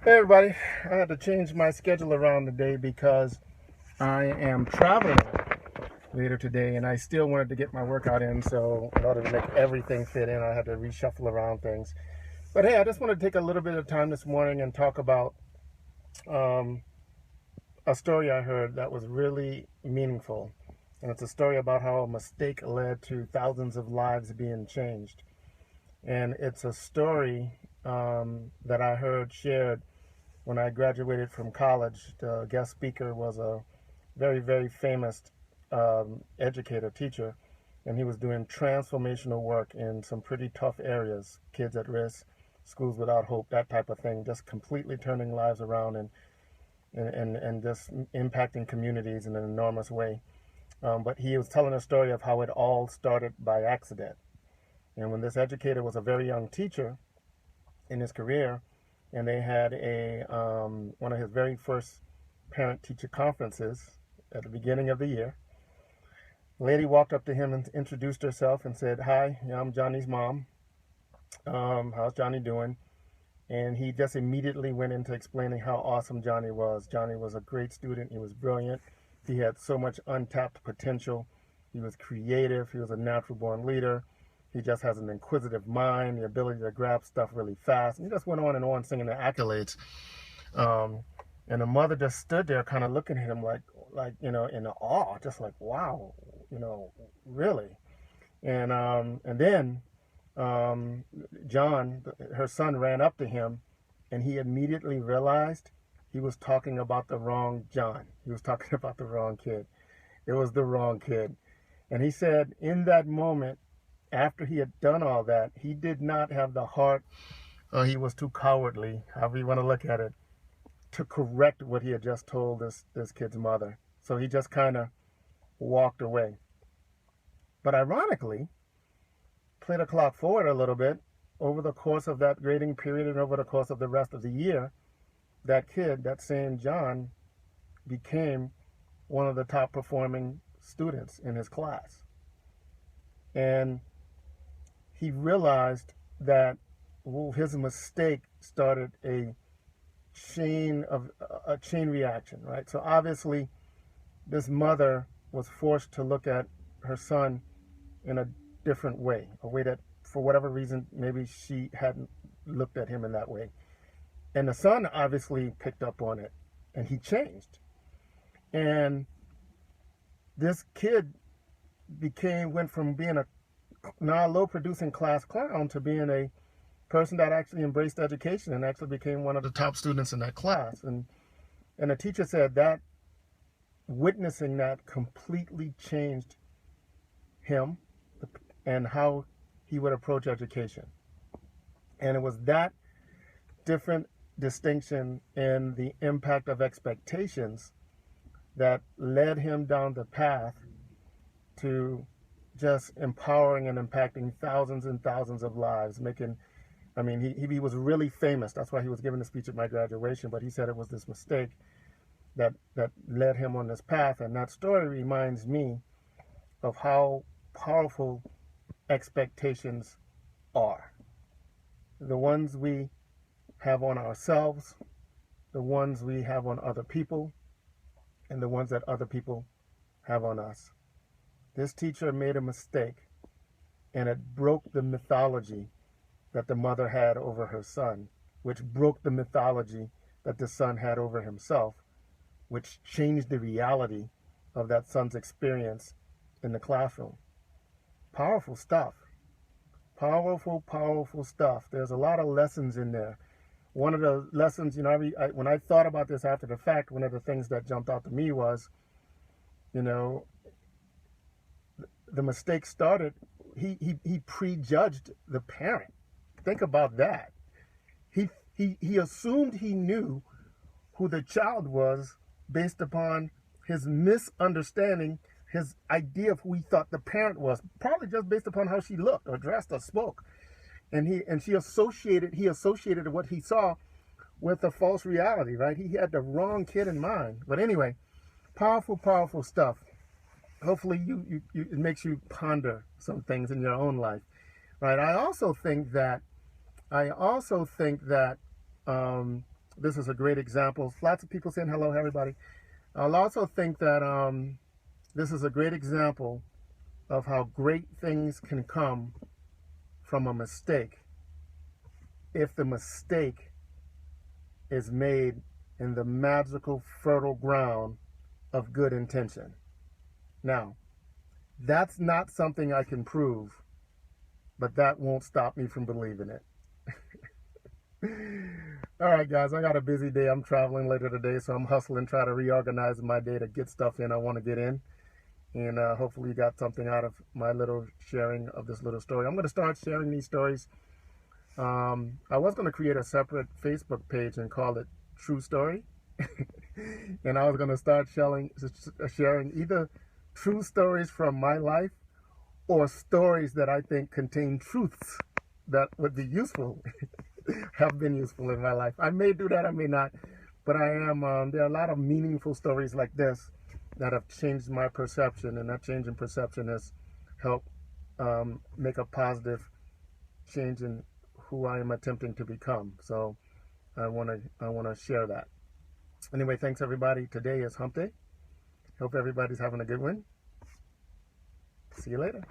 Hey everybody, I had to change my schedule around today because I am traveling later today and I still wanted to get my workout in, so in order to make everything fit in, I had to reshuffle around things. But hey, I just want to take a little bit of time this morning and talk about um, a story I heard that was really meaningful. And it's a story about how a mistake led to thousands of lives being changed. And it's a story that I heard shared when I graduated from college. The guest speaker was a very, very famous educator, teacher, and he was doing transformational work in some pretty tough areas, kids at risk, schools without hope, that type of thing, just completely turning lives around and just impacting communities in an enormous way. But he was telling a story of how it all started by accident. And when this educator was a very young teacher in his career, and they had a one of his very first parent-teacher conferences at the beginning of the year. The lady walked up to him and introduced herself and said, "Hi, I'm Johnny's mom. How's Johnny doing?" And he just immediately went into explaining how awesome Johnny was. Johnny was a great student. He was brilliant. He had so much untapped potential. He was creative. He was a natural-born leader. He just has an inquisitive mind, the ability to grab stuff really fast. And he just went on singing the accolades. Um, and the mother just stood there kind of looking at him in awe, just like, wow, really. And then John, her son, ran up to him, and he immediately realized he was talking about the wrong John. He was talking about the wrong kid. It was the wrong kid. And he said in that moment, after he had done all that, he did not have the heart, or he was too cowardly, however you want to look at it, to correct what he had just told this kid's mother. So he just kind of walked away. But ironically, play the clock forward a little bit, over the course of that grading period and over the course of the rest of the year, that kid, that same John, became one of the top performing students in his class. And he realized that his mistake started a chain reaction, right? So obviously, this mother was forced to look at her son in a different way, a way that, for whatever reason, maybe she hadn't looked at him in that way. And the son obviously picked up on it, and he changed. And this kid went from being a low producing class clown to being a person that actually embraced education and actually became one of the top students in that class. And the teacher said that witnessing that completely changed him and how he would approach education. And it was that different distinction in the impact of expectations that led him down the path to just empowering and impacting thousands and thousands of lives, he was really famous. That's why he was giving the speech at my graduation, but he said it was this mistake that led him on this path. And that story reminds me of how powerful expectations are. The ones we have on ourselves, the ones we have on other people, and the ones that other people have on us. This teacher made a mistake, and it broke the mythology that the mother had over her son, which broke the mythology that the son had over himself, which changed the reality of that son's experience in the classroom. Powerful stuff. Powerful, powerful stuff. There's a lot of lessons in there. One of the lessons, when I thought about this after the fact, one of the things that jumped out to me was, the mistake started, he prejudged the parent. Think about that. He assumed he knew who the child was based upon his misunderstanding, his idea of who he thought the parent was, probably just based upon how she looked or dressed or spoke. And he associated what he saw with a false reality, right? He had the wrong kid in mind. But anyway, powerful, powerful stuff. Hopefully it makes you ponder some things in your own life, right? I also think that this is a great example. Lots of people saying hello, everybody. I'll also think that this is a great example of how great things can come from a mistake if the mistake is made in the magical, fertile ground of good intention. Now, that's not something I can prove, but that won't stop me from believing it. All right, guys, I got a busy day. I'm traveling later today, so I'm hustling, trying to reorganize my day to get stuff in I want to get in. And hopefully you got something out of my little sharing of this little story. I'm going to start sharing these stories. I was going to create a separate Facebook page and call it True Story. And I was going to start sharing either true stories from my life or stories that I think contain truths that would be useful, have been useful in my life. I may do that, I may not, but I am, there are a lot of meaningful stories like this that have changed my perception, and that change in perception has helped make a positive change in who I am attempting to become. So I want to share that. Anyway, thanks everybody. Today is Hump Day. Hope everybody's having a good one. See you later.